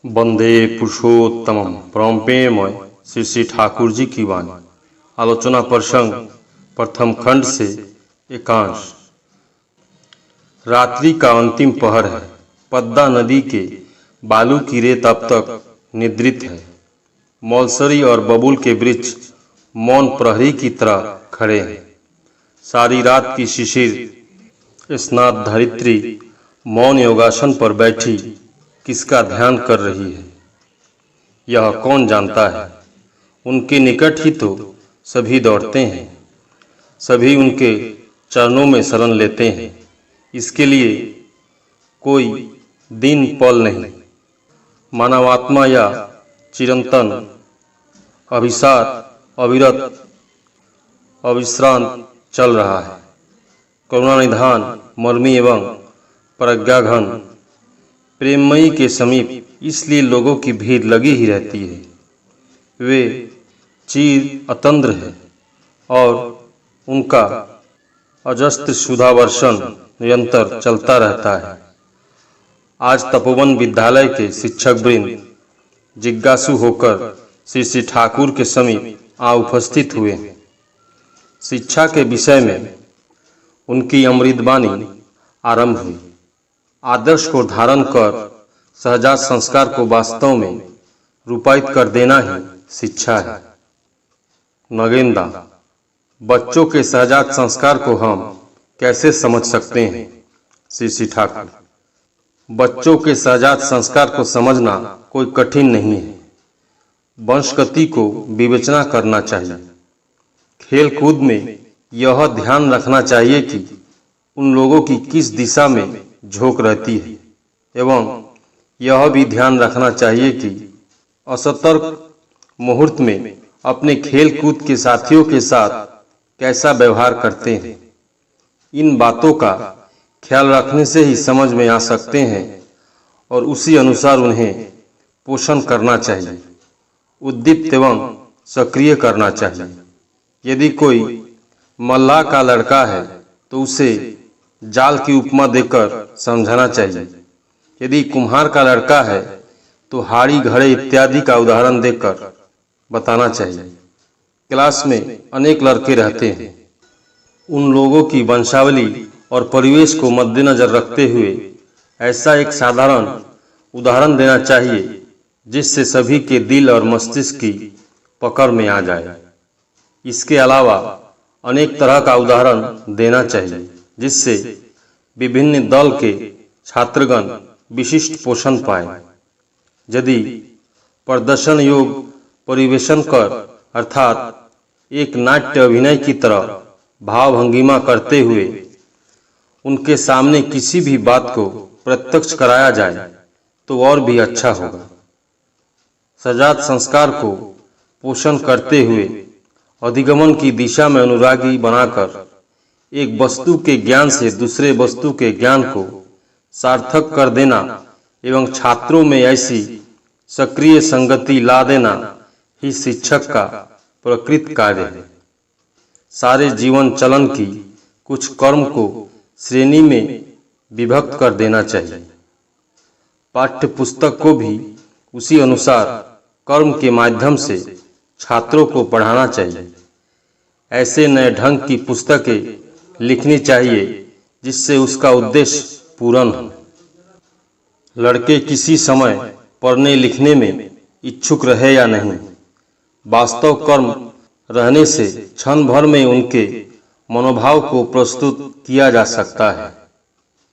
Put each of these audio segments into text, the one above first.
वंदे पुरुषोत्तमम परम प्रेममय श्री श्री ठाकुर जी की वाणी। आलोचना प्रसंग प्रथम खंड से एकांश। रात्रि का अंतिम पहर है। पद्मा नदी के बालू की रेत अब तक निद्रित है। मौलसरी और बबूल के वृक्ष मौन प्रहरी की तरह खड़े हैं। सारी रात की शिशिर स्नात धरित्री मौन योगासन पर बैठी किसका ध्यान कर रही है, यह कौन जानता है। उनके निकट ही तो सभी दौड़ते हैं, सभी उनके चरणों में शरण लेते हैं। इसके लिए कोई दिन पल नहीं। मानवात्मा या चिरंतन अभिसार अविरत अविश्रांत चल रहा है। करुणानिधान मर्मी एवं प्रज्ञाघन प्रेममयी के समीप इसलिए लोगों की भीड़ लगी ही रहती है। वे चीर अतंद्र है और उनका अजस्त्र सुधा वर्षण निरंतर चलता रहता है। आज तपोवन विद्यालय के शिक्षक वृंद जिज्ञासु होकर श्री श्री ठाकुर के समीप आ उपस्थित हुए हैं। शिक्षा के विषय में उनकी अमृतवाणी आरंभ हुई। आदर्श को धारण कर सहजात संस्कार को वास्तव में रूपायित कर देना ही शिक्षा है। नगेंदा, बच्चों के सहजात संस्कार को हम कैसे समझ सकते हैं? श्री श्री ठाकुर, बच्चों के सहजात संस्कार को समझना कोई कठिन नहीं है। वंशगति को विवेचना करना चाहिए। खेल कूद में यह ध्यान रखना चाहिए कि उन लोगों की किस दिशा में झोंक रहती है, एवं यह भी ध्यान रखना चाहिए कि असतर्क मुहूर्त में अपने खेल कूद के साथियों के साथ कैसा व्यवहार करते हैं। इन बातों का ख्याल रखने से ही समझ में आ सकते हैं और उसी अनुसार उन्हें पोषण करना चाहिए, उद्दीप्त एवं सक्रिय करना चाहिए। यदि कोई मल्लाह का लड़का है तो उसे जाल की उपमा देकर समझाना चाहिए। यदि कुम्हार का लड़का है तो हाड़ी घड़े इत्यादि का उदाहरण देकर बताना चाहिए। क्लास में अनेक लड़के रहते हैं। उन लोगों की वंशावली और परिवेश को मद्देनजर रखते हुए ऐसा एक साधारण उदाहरण देना चाहिए जिससे सभी के दिल और मस्तिष्क की पकड़ में आ जाए। इसके अलावा अनेक तरह का उदाहरण देना चाहिए जिससे विभिन्न दल के छात्रगण विशिष्ट पोषण पाए। यदि प्रदर्शन योग परिवेशन कर अर्थात एक नाट्य अभिनय की तरह भाव भंगिमा करते हुए उनके सामने किसी भी बात को प्रत्यक्ष कराया जाए तो और भी अच्छा होगा। सजात संस्कार को पोषण करते हुए अधिगमन की दिशा में अनुरागी बनाकर एक वस्तु के ज्ञान से दूसरे वस्तु के ज्ञान को सार्थक कर देना एवं छात्रों में ऐसी सक्रिय संगति ला देना ही शिक्षक का प्रकृत कार्य है। सारे जीवन चलन की कुछ कर्म को श्रेणी में विभक्त कर देना चाहिए। पाठ्य पुस्तक को भी उसी अनुसार कर्म के माध्यम से छात्रों को पढ़ाना चाहिए। ऐसे नए ढंग की पुस्तकें लिखनी चाहिए जिससे उसका उद्देश्य पूर्ण हो। लड़के किसी समय पढ़ने लिखने में इच्छुक रहे या नहीं, वास्तव कर्म रहने से क्षण भर में उनके मनोभाव को प्रस्तुत किया जा सकता है।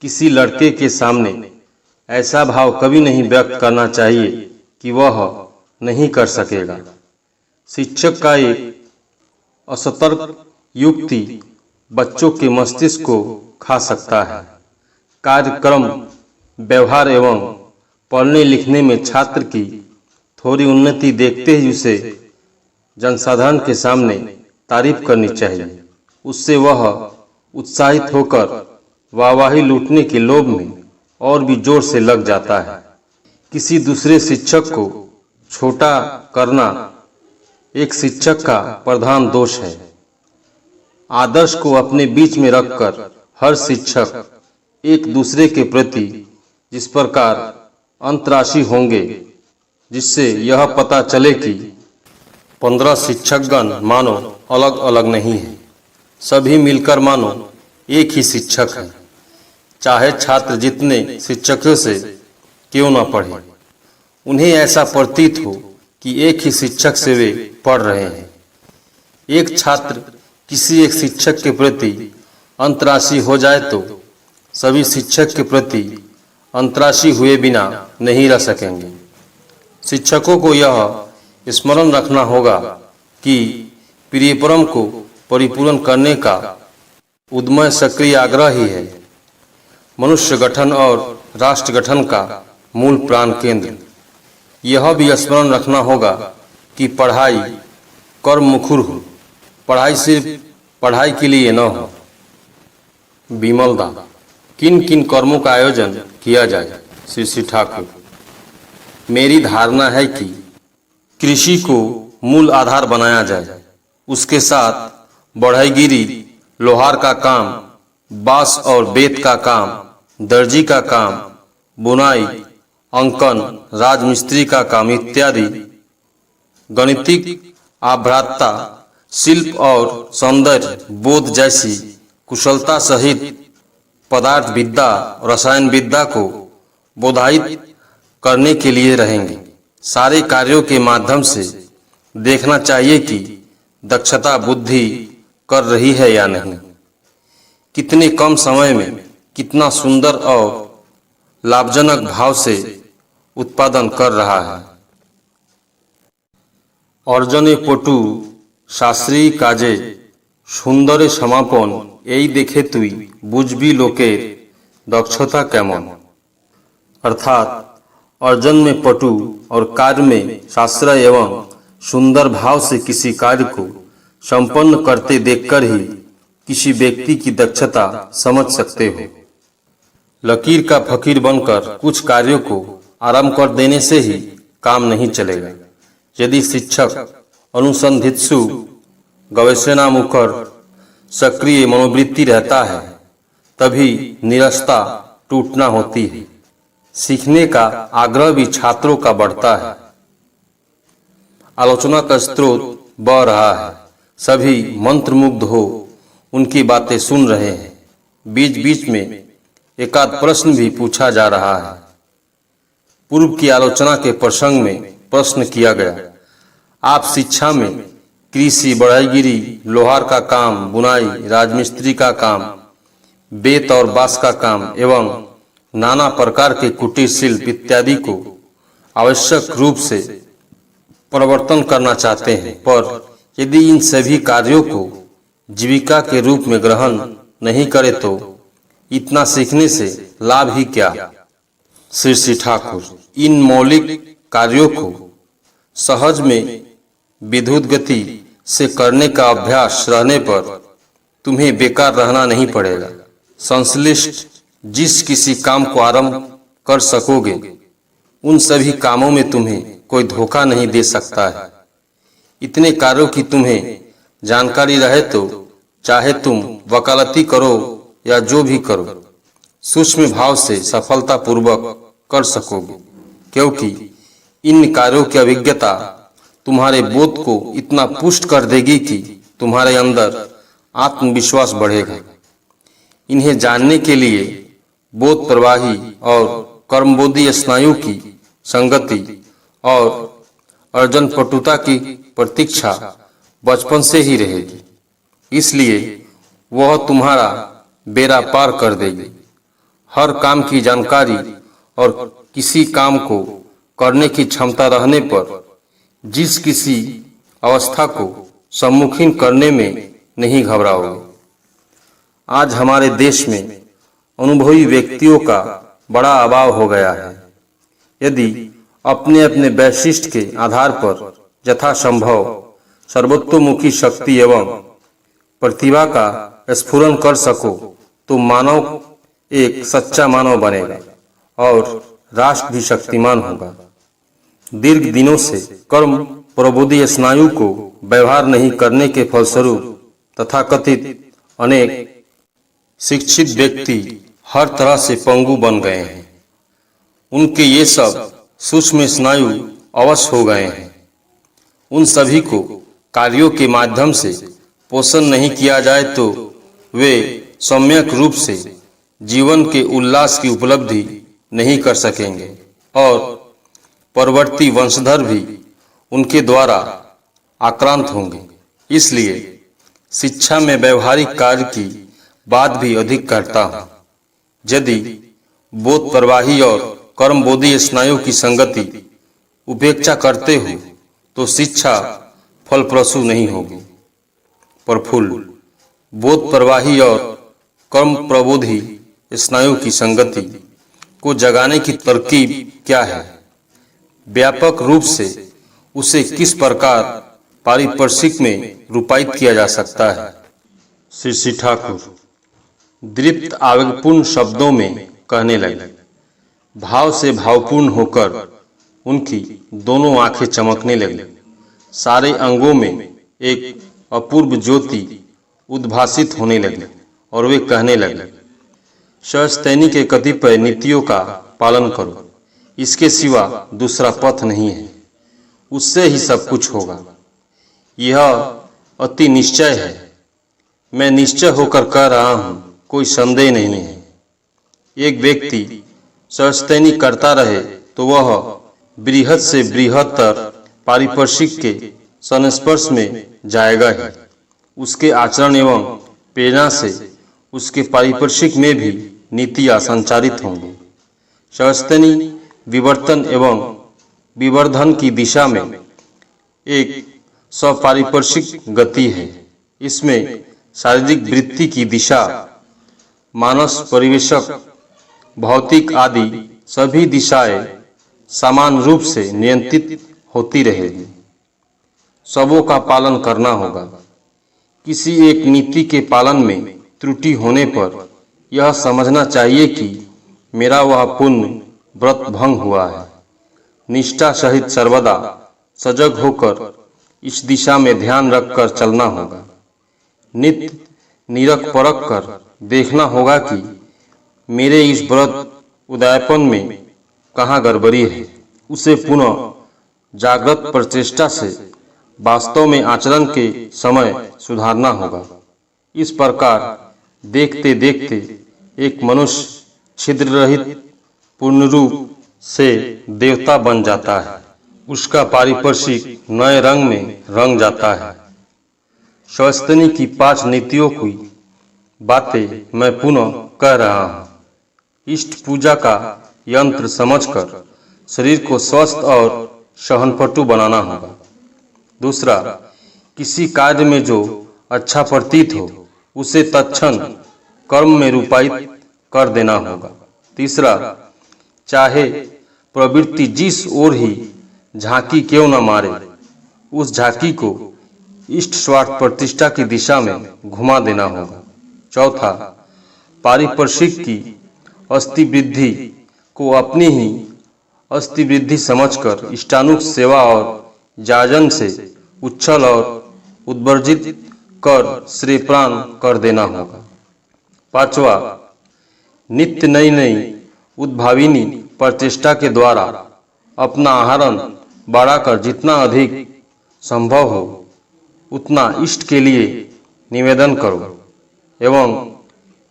किसी लड़के के सामने ऐसा भाव कभी नहीं व्यक्त करना चाहिए कि वह नहीं कर सकेगा। शिक्षक का एक असतर्क युक्ति बच्चों के मस्तिष्क को खा सकता है। कार्यक्रम व्यवहार एवं पढ़ने लिखने में छात्र की थोड़ी उन्नति देखते ही उसे जनसाधारण के सामने तारीफ करनी चाहिए। उससे वह उत्साहित होकर वाहवाही लूटने के लोभ में और भी जोर से लग जाता है। किसी दूसरे शिक्षक को छोटा करना एक शिक्षक का प्रधान दोष है। आदर्श को अपने बीच में रखकर हर शिक्षक एक दूसरे के प्रति जिस प्रकार अंतराशी होंगे जिससे यह पता चले कि 15 शिक्षकगण मानो अलग अलग नहीं है, सभी मिलकर मानो एक ही शिक्षक है। चाहे छात्र जितने शिक्षकों से क्यों न पढ़े, उन्हें ऐसा प्रतीत हो कि एक ही शिक्षक से वे पढ़ रहे हैं। एक छात्र किसी एक शिक्षक के प्रति अंतर्राशी हो जाए तो सभी शिक्षक के प्रति अंतर्राशी हुए बिना नहीं रह सकेंगे। शिक्षकों को यह स्मरण रखना होगा कि प्रियपरम को परिपूर्ण करने का उद्यम सक्रिय आग्रह ही है मनुष्य गठन और राष्ट्र गठन का मूल प्राण केंद्र। यह भी स्मरण रखना होगा कि पढ़ाई कर्म मुखर हो, पढ़ाई सिर्फ पढ़ाई के लिए न हो। विमलदा, किन किन कर्मों का आयोजन किया जाए? श्री ठाकुर, मेरी धारणा है कि कृषि को मूल आधार बनाया जाए, उसके साथ बढ़ईगिरी, लोहार का काम, बांस और बेत का काम, दर्जी का काम, बुनाई, अंकन, राजमिस्त्री का काम इत्यादि गणितिक आभ्राता, शिल्प और सौंदर्य बोध जैसी कुशलता सहित पदार्थ विद्या, रसायन विद्या को बोधायित करने के लिए रहेंगे। सारे कार्यों के माध्यम से देखना चाहिए कि दक्षता बुद्धि कर रही है या नहीं, कितने कम समय में कितना सुंदर और लाभजनक भाव से उत्पादन कर रहा है। अर्जने पटु शास्त्री काजे सुंदरे समापन এই দেখে তুই বুঝবি লোকের दक्षता কেমন। अर्थात अर्जन में पटु और कार्य में शास्त्र एवं सुंदर भाव से किसी कार्य को संपन्न करते देखकर ही किसी व्यक्ति की दक्षता समझ सकते हो। लकीर का फकीर बनकर कुछ कार्यों को आरंभ कर देने से ही काम नहीं चलेगा। यदि शिक्षक अनुसंधित्सु गवेषणा मुखर सक्रिय मनोवृत्ति रहता है तभी निरस्ता टूटना होती है। सीखने का आग्रह भी छात्रों का बढ़ता है। आलोचना का स्रोत बह रहा है, सभी मंत्रमुग्ध हो उनकी बातें सुन रहे हैं। बीच बीच में एकाध प्रश्न भी पूछा जा रहा है। पूर्व की आलोचना के प्रसंग में प्रश्न किया गया, आप शिक्षा में कृषि, बढ़ईगिरी, लोहार का काम, बुनाई, राजमिस्त्री का काम, बेत और बांस का काम एवं नाना प्रकार के कुटीर शिल्प इत्यादि को आवश्यक रूप से परिवर्तन करना चाहते हैं, पर यदि इन सभी कार्यों को जीविका के रूप में ग्रहण नहीं करे तो इतना सीखने से लाभ ही क्या? श्री ठाकुर, इन मौलिक कार्यों को सहज में विद्युत गति से करने का अभ्यास रहने पर तुम्हें बेकार रहना नहीं पड़ेगा। संश्लिष्ट जिस किसी काम को आरंभ कर सकोगे उन सभी कामों में तुम्हें कोई धोखा नहीं दे सकता है। इतने कार्यों की तुम्हें जानकारी रहे तो चाहे तुम वकालती करो या जो भी करो, सूक्ष्म भाव से सफलता पूर्वक कर सकोगे, क्योंकि इन कार्यों की अभिज्ञता तुम्हारे बोध को इतना पुष्ट कर देगी कि तुम्हारे अंदर आत्मविश्वास बढ़ेगा। इन्हें जानने के लिए बोध प्रवाही और कर्मबोधी स्नायु की संगति और अर्जन पटुता की प्रतीक्षा बचपन से ही रहेगी, इसलिए वह तुम्हारा बेड़ा पार कर देगी। हर काम की जानकारी और किसी काम को करने की क्षमता रहने पर जिस किसी अवस्था को सम्मुखीन करने में नहीं घबराओगे। आज हमारे देश में अनुभवी व्यक्तियों का बड़ा अभाव हो गया है। यदि अपने अपने वैशिष्ट के आधार पर यथासंभव सर्वतोमुखी शक्ति एवं प्रतिभा का स्फुरन कर सको तो मानव एक सच्चा मानव बनेगा और राष्ट्र भी शक्तिमान होगा। दीर्घ दिनों से कर्म प्रबोधी स्नायु को व्यवहार नहीं करने के फलस्वरूप तथाकथित अनेक शिक्षित व्यक्ति हर तरह से पंगु बन गए हैं। उनके ये सब सूक्ष्म स्नायु अवश्य हो गए हैं। उन सभी को कार्यों के माध्यम से पोषण नहीं किया जाए तो वे सम्यक रूप से जीवन के उल्लास की उपलब्धि नहीं कर सकेंगे और परवर्ती वंशधर भी उनके द्वारा आक्रांत होंगे। इसलिए शिक्षा में व्यवहारिक कार्य की बात भी अधिक करता हूँ। यदि बोध प्रवाही और कर्मबोधी स्नायु की संगति उपेक्षा करते हो तो शिक्षा फलप्रसू नहीं होगी। प्रफुल्ल, बोध प्रवाही और कर्म प्रबोधी स्नायु की संगति को जगाने की तरकीब क्या है? व्यापक रूप से उसे किस प्रकार पारिपार्श्विक में रूपायित किया जा सकता है? श्री ठाकुर दीप्त आवेगपूर्ण शब्दों में कहने लगे। भाव से भावपूर्ण होकर उनकी दोनों आंखें चमकने लगी। सारे अंगों में एक अपूर्व ज्योति उद्भासित होने लगी और वे कहने लगे, सहस्त्रैनी के कतिपय नीतियों का पालन करो, इसके सिवा दूसरा पथ नहीं है, उससे ही सब कुछ होगा। यह अति निश्चय है। मैं निश्चय होकर कह रहा हूँ, कोई संदेह नहीं है। एक व्यक्ति सहस्त्रैनी करता रहे तो वह बृहत से बृहत्तर पारिपार्श्विक के संस्पर्श में जाएगा ही। उसके आचरण एवं प्रेरणा से उसके पारिपार्श्विक में भी नीतियाँ संचारित होंगी। सहस्त्रैनी विवर्तन एवं विवर्धन की दिशा में एक स्वपारिपार्श्विक गति है। इसमें शारीरिक वृत्ति की दिशा, मानस परिवेशक, भौतिक आदि सभी दिशाएं समान रूप से नियंत्रित होती रहेगी। सबों का पालन करना होगा। किसी एक नीति के पालन में त्रुटि होने पर यह समझना चाहिए कि मेरा वह पुण्य व्रत भंग हुआ है। निष्ठा सहित सर्वदा सजग होकर इस दिशा में ध्यान रखकर चलना होगा। नित्य निरख परख कर देखना होगा कि मेरे इस व्रत उद्यापन में कहाँ गड़बड़ी है। उसे पुनः जागृत प्रचेष्टा से वास्तव में आचरण के समय सुधारना होगा। इस प्रकार देखते देखते एक मनुष्य छिद्र रहित पूर्ण रूप से देवता बन जाता है। उसका पारिपार्श्विक नए रंग में रंग जाता है। सहस्त्रैनी की 5 नीतियों की बातें मैं पुनः कह रहा हूँ। इष्ट पूजा का यंत्र समझकर शरीर को स्वस्थ और सहनपटु बनाना होगा। दूसरा, किसी कार्य में जो अच्छा प्रतीत हो उसे तत्क्षण कर्म में रूपायित कर देना होगा। तीसरा, चाहे प्रवृत्ति जिस ओर ही झांकी क्यों न मारे, उस झांकी को इष्ट स्वार्थ प्रतिष्ठा की दिशा में घुमा देना होगा। चौथा, पारिपार्श्विक की अस्थि वृद्धि को अपनी ही अस्थि वृद्धि समझकर इष्टानुग सेवा और जाजन से उच्छल और उद्वर्जित कर श्रेय प्राण कर देना होगा। पांचवा, नित्य नई नई उद्भाविनी प्रचेष्टा के द्वारा अपना आहरण बढ़ाकर जितना अधिक संभव हो उतना इष्ट के लिए निवेदन करो। एवं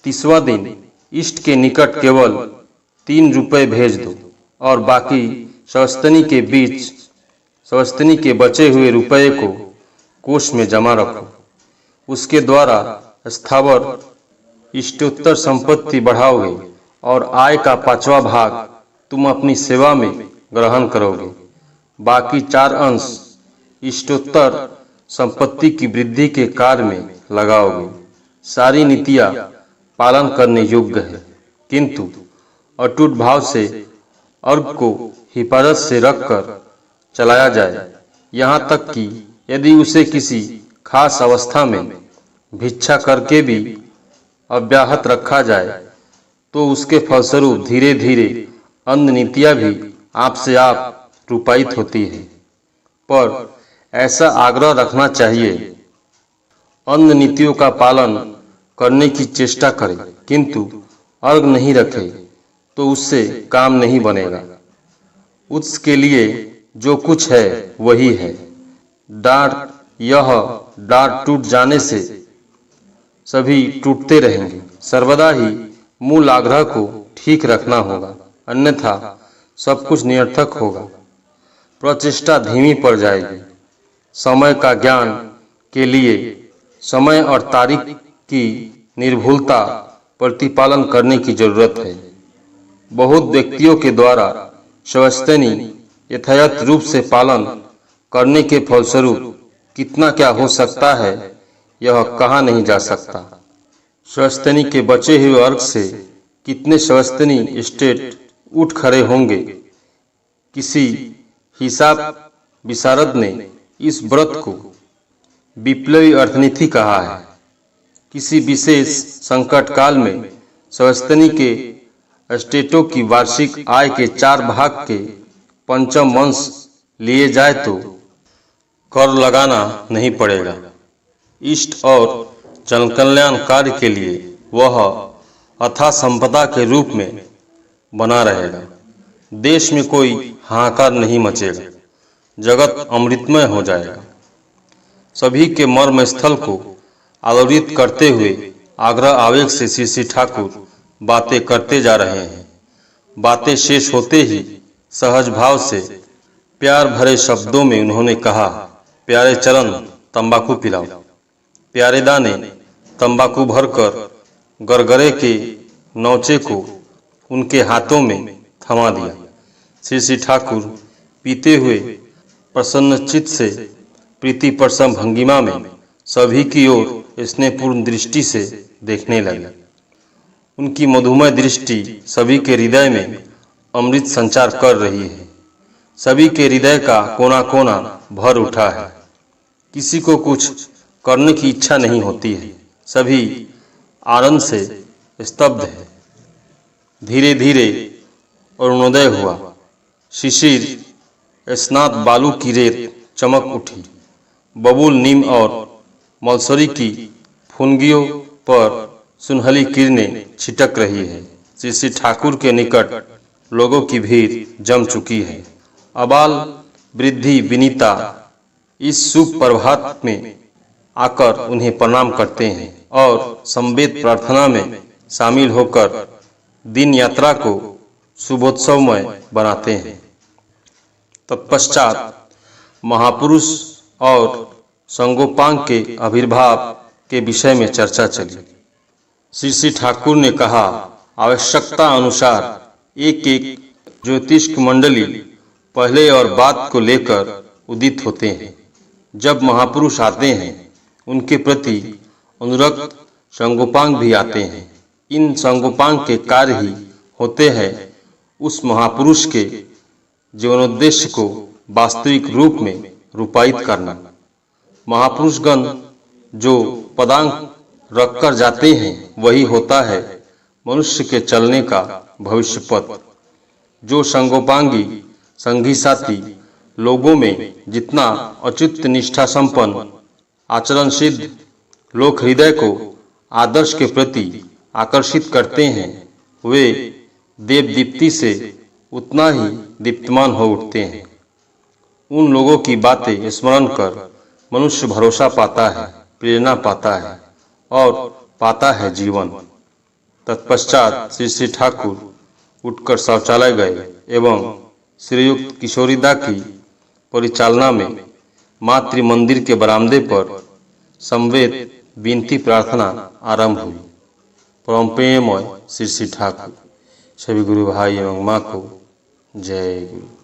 30वां दिन इष्ट के निकट केवल 3 रुपये भेज दो और बाकी सहस्त्रैनी के बचे हुए रुपये को कोष में जमा रखो। उसके द्वारा स्थावर इष्टोत्तर संपत्ति बढ़ाओगे और आय का 5वां भाग तुम अपनी सेवा में ग्रहण करोगे। बाकी 4 अंश इष्टोत्तर संपत्ति की वृद्धि के कार्य में लगाओगे। सारी नीतियाँ पालन करने योग्य है, किंतु अटूट भाव से अर्घ को हिफाजत से रखकर चलाया जाए। यहाँ तक कि यदि उसे किसी खास अवस्था में भिक्षा करके भी अव्याहत रखा जाए तो उसके फलस्वरूप धीरे धीरे अन्य नीतियाँ भी आपसे आप रूपायित होती है। पर ऐसा आग्रह रखना चाहिए, अन्य नीतियों का पालन करने की चेष्टा करें, किंतु अर्घ नहीं रखे तो उससे काम नहीं बनेगा। उसके लिए जो कुछ है वही है। यह डार टूट जाने से सभी टूटते रहेंगे। सर्वदा ही मूल आग्रह को ठीक रखना होगा, अन्यथा सब कुछ निरर्थक होगा। प्रचेष्टा धीमी पड़ जाएगी। समय का ज्ञान के लिए समय और तारीख की निर्भुलता प्रतिपालन करने की जरूरत है। बहुत व्यक्तियों के द्वारा स्वस्तिनी यथायथ रूप से पालन करने के फलस्वरूप कितना क्या हो सकता है यह कहा नहीं जा सकता। स्वस्तिनी के बचे हुए वर्ग से कितने स्वस्तिनी स्टेट उठ खड़े होंगे। किसी हिसाब विशारद ने इस व्रत को विप्लवी अर्थनीति कहा है। किसी विशेष संकट काल में स्वस्तिनी के स्टेटों की वार्षिक आय के 4 भाग के पंचम अंश लिए जाए तो कर लगाना नहीं पड़ेगा। इष्ट और जनकल्याण कार्य के लिए वह अथाह संपदा के रूप में बना रहेगा। देश में कोई हाहाकार नहीं मचेगा, जगत अमृतमय हो जाएगा। सभी के मर्म स्थल को आलोड़ित करते हुए आग्रह आवेग से श्री ठाकुर बातें करते जा रहे हैं। बातें शेष होते ही सहज भाव से प्यार भरे शब्दों में उन्होंने कहा, प्यारे चरण तंबाकू पिलाओ। प्यारे दाने तंबाकू भरकर गरगरे के नौचे को उनके हाथों में थमा दिया। श्री ठाकुर पीते हुए प्रसन्नचित्त से प्रीति प्रसन्न भंगिमा में सभी की ओर स्नेहपूर्ण दृष्टि से देखने लगे। उनकी मधुमय दृष्टि सभी के हृदय में अमृत संचार कर रही है। सभी के हृदय का कोना कोना भर उठा है। किसी को कुछ करने की इच्छा नहीं होती है। सभी आनंद से स्तब्ध है। धीरे धीरे अरुणोदय हुआ। शिशिर स्नात बालू की रेत चमक उठी। बबूल नीम और मलसरी की फुनगियों पर सुनहली किरणें छिटक रही है। श्री ठाकुर के निकट लोगों की भीड़ जम चुकी है। अबाल वृद्धि विनीता इस शुभ प्रभात में आकर उन्हें प्रणाम करते हैं और संवेद प्रार्थना में शामिल होकर दिन यात्रा को शुभोत्सवमय बनाते हैं। तत्पश्चात महापुरुष और संगोपांग के आविर्भाव के विषय में चर्चा चली। श्री ठाकुर ने कहा, आवश्यकता अनुसार एक एक ज्योतिष मंडली पहले और बाद को लेकर उदित होते हैं। जब महापुरुष आते हैं उनके प्रति अनुरक्त संगोपांग भी आते हैं। इन संगोपांग के कार्य ही होते हैं उस महापुरुष के जीवनोद्देश्य को वास्तविक रूप में रूपायित करना। महापुरुषगण जो पदांक रखकर जाते हैं वही होता है मनुष्य के चलने का भविष्य पथ। जो संगोपांगी संगी साथी लोगों में जितना अच्युत निष्ठा संपन्न आचरण सिद्ध लोक हृदय को आदर्श के प्रति आकर्षित करते हैं, वे देव दीप्ति से उतना ही दीप्तमान हो उठते हैं। उन लोगों की बातें स्मरण कर मनुष्य भरोसा पाता है, प्रेरणा पाता है और पाता है जीवन। तत्पश्चात श्री ठाकुर उठकर शौचालय गए एवं श्रीयुक्त किशोरीदा की परिचालना में मातृ मंदिर के बरामदे पर संवेद विनती प्रार्थना आरंभ हुई। परम प्रेममय श्री ठाकुर। सभी गुरु भाई एवं माँ को जय गुरु।